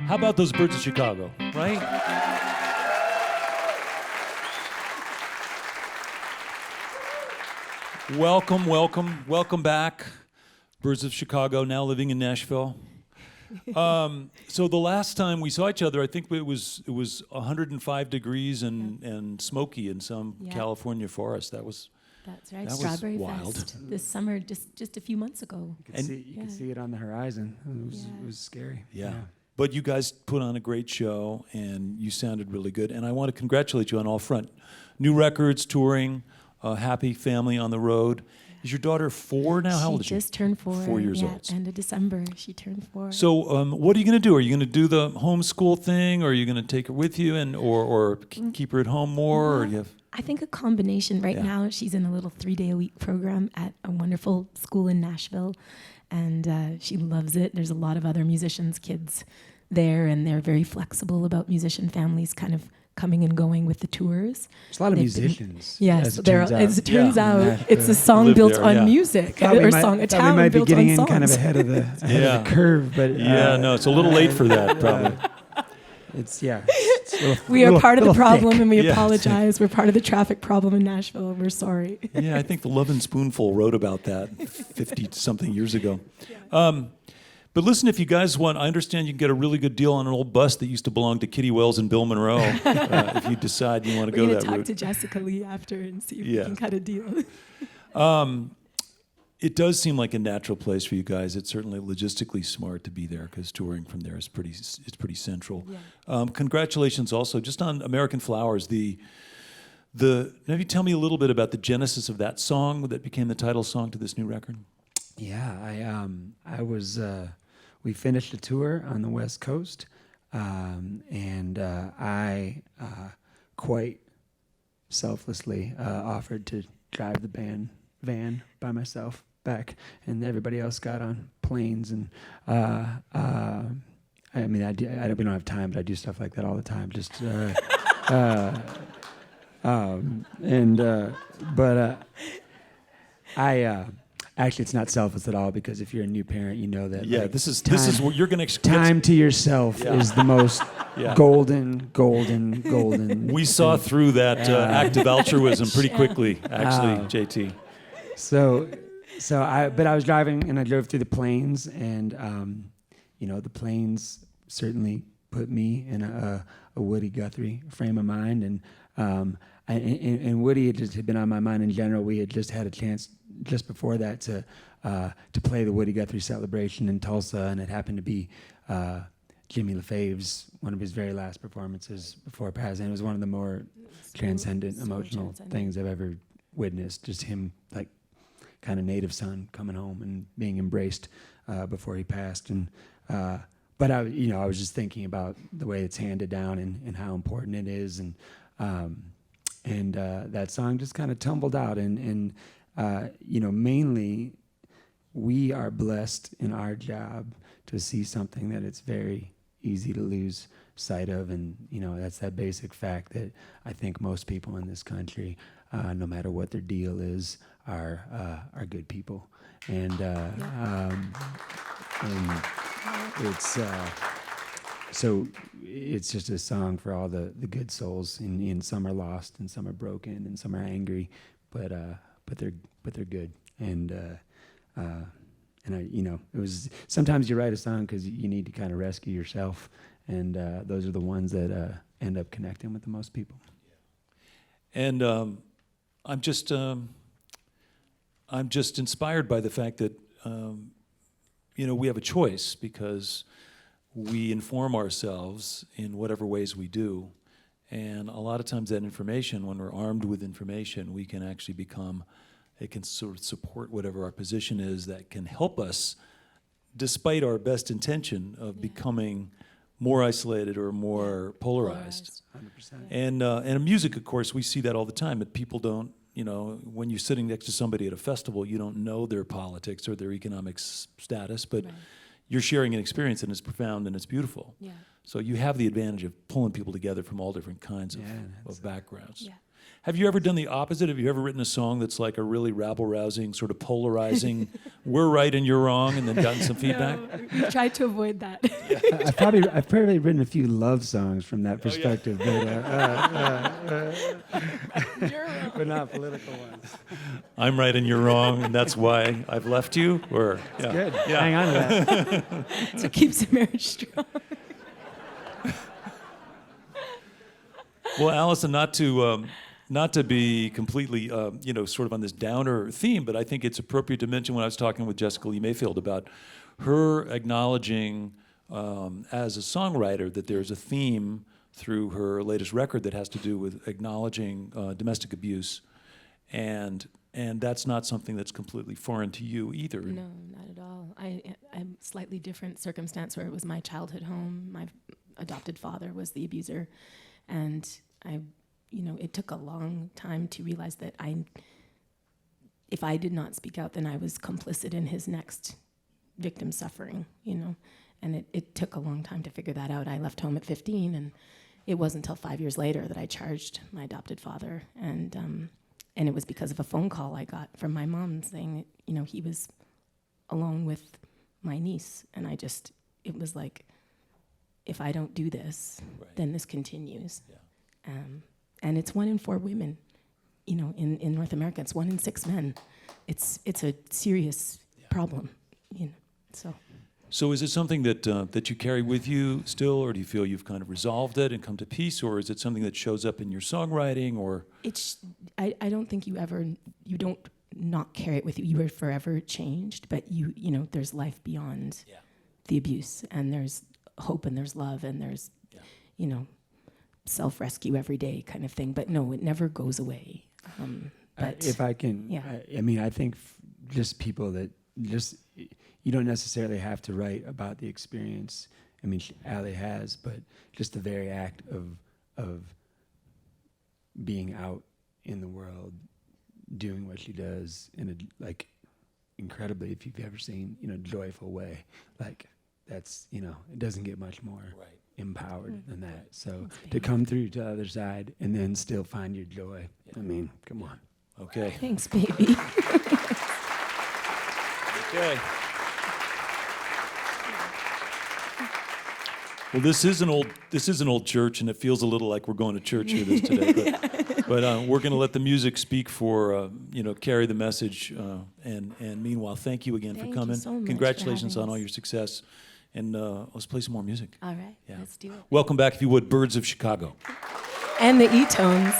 How about those birds of Chicago, right? Welcome back, birds of Chicago, now living in Nashville. So the last time we saw each other, I think it was 105 degrees and smoky in some California forest. That's right. That was Strawberry wild. Fest this summer, just a few months ago. You could see it on the horizon. It was scary. Yeah. But you guys put on a great show, and you sounded really good. And I want to congratulate you on all front. New records, touring, happy family on the road. Is your daughter 4 now? How old is she? She just turned 4. 4 years old. End of December, she turned 4. So what are you going to do? Are you going to do the homeschool thing, or are you going to take her with you, or keep her at home more? Well, or do you have... I think a combination. Right now, she's in a little 3-day-a-week program at a wonderful school in Nashville, and she loves it. There's a lot of other musicians' kids there, and they're very flexible about musician families kind of coming and going with the tours. There's a lot of musicians. Yes, as it turns out, Yeah. it's a song built on music, or a town we might be built getting on in songs. kind of ahead of the curve, but no, it's a little late for that, probably. It's a We are part of the problem, thick. and we Yeah. apologize. We're part of the traffic problem in Nashville. We're sorry. Yeah, I think the Love and Spoonful wrote about that 50-something years ago. But listen, if you guys want, I understand you can get a really good deal on an old bus that used to belong to Kitty Wells and Bill Monroe if you decide you want to go We're that going to talk route. to Jessica Lee after and see if we can cut a deal. It does seem like a natural place for you guys. It's certainly logistically smart to be there because touring from there is pretty central. Yeah. Congratulations also just on American Flowers. Maybe tell me a little bit about the genesis of that song that became the title song to this new record. Yeah, we finished a tour on the West Coast, and I quite selflessly offered to drive the van by myself back, and everybody else got on planes. And we don't have time, but I do stuff like that all the time. Actually, it's not selfless at all, because if you're a new parent, you know that. Yeah, this is what you're going to time to yourself is the most golden. We saw through that act of altruism pretty quickly, actually, JT. But I was driving, and I drove through the plains, and the plains certainly put me in a Woody Guthrie frame of mind, and Woody had been on my mind in general. We had just had a chance just before that to play the Woody Guthrie celebration in Tulsa, and it happened to be Jimmy LaFave's one of his very last performances before passing. It was one of the more transcendent, emotional things I've ever witnessed. Just him, like, kind of native son coming home and being embraced before he passed. And but I was just thinking about the way it's handed down and how important it is, and that song just kind of tumbled out, and mainly we are blessed in our job to see something that it's very easy to lose sight of, and that's that basic fact that I think most people in this country, no matter what their deal is, are good people, and it's so it's just a song for all the good souls, and some are lost, and some are broken, and some are angry, but they're good, and it was, sometimes you write a song because you need to kind of rescue yourself, and those are the ones that end up connecting with the most people. And I'm just inspired by the fact that we have a choice, because we inform ourselves in whatever ways we do, and a lot of times that information, when we're armed with information, we can actually it can sort of support whatever our position is, that can help us, despite our best intention of becoming more isolated or more polarized. 100%. And in music, of course, we see that all the time, that people don't, when you're sitting next to somebody at a festival, you don't know their politics or their economic status, but you're sharing an experience, and it's profound and it's beautiful. Yeah. So you have the advantage of pulling people together from all different kinds of backgrounds. Yeah. Have you ever done the opposite? Have you ever written a song that's like a really rabble-rousing, sort of polarizing, we're right and you're wrong, and then gotten some feedback? No, we tried to avoid that. I've probably written a few love songs from that perspective, but not political ones. I'm right and you're wrong, and that's why I've left you? Or, yeah. Good. Yeah. Hang on to that. So it keeps the marriage strong. Well, Allison, not to be completely, sort of on this downer theme, but I think it's appropriate to mention when I was talking with Jessica Lee Mayfield about her acknowledging as a songwriter that there's a theme through her latest record that has to do with acknowledging domestic abuse, and that's not something that's completely foreign to you either. No, not at all. I'm slightly different circumstance where it was my childhood home. My adopted father was the abuser, and it took a long time to realize that if I did not speak out, then I was complicit in his next victim suffering, and it took a long time to figure that out. I left home at 15, and it wasn't until 5 years later that I charged my adopted father, and it was because of a phone call I got from my mom saying, he was alone with my niece, and it was like, if I don't do this, Right. then this continues. Yeah. And it's 1 in 4 women, in North America. It's 1 in 6 men. It's a serious problem, So So is it something that you carry with you still, or do you feel you've kind of resolved it and come to peace, or is it something that shows up in your songwriting, or? I don't think you don't not carry it with you. You are forever changed, but there's life beyond the abuse, and there's hope, and there's love, and there's, self-rescue every day kind of thing. But no, it never goes away. But if I can, I think just people that you don't necessarily have to write about the experience. Allie has, but just the very act of being out in the world, doing what she does in a incredibly, if you've ever seen, joyful way, that's it doesn't get much more empowered than that. So to come through to the other side and then still find your joy. Come on. Okay. Thanks, baby. Okay. Well, this is an old church, and it feels a little like we're going to church here today. But we're going to let the music speak for carry the message. And meanwhile, thank you again Thank for you coming. so much for Congratulations having on all us. your success. And let's play some more music. All right, Yeah. let's do it. Welcome back, if you would, Birds of Chicago. And the eTones.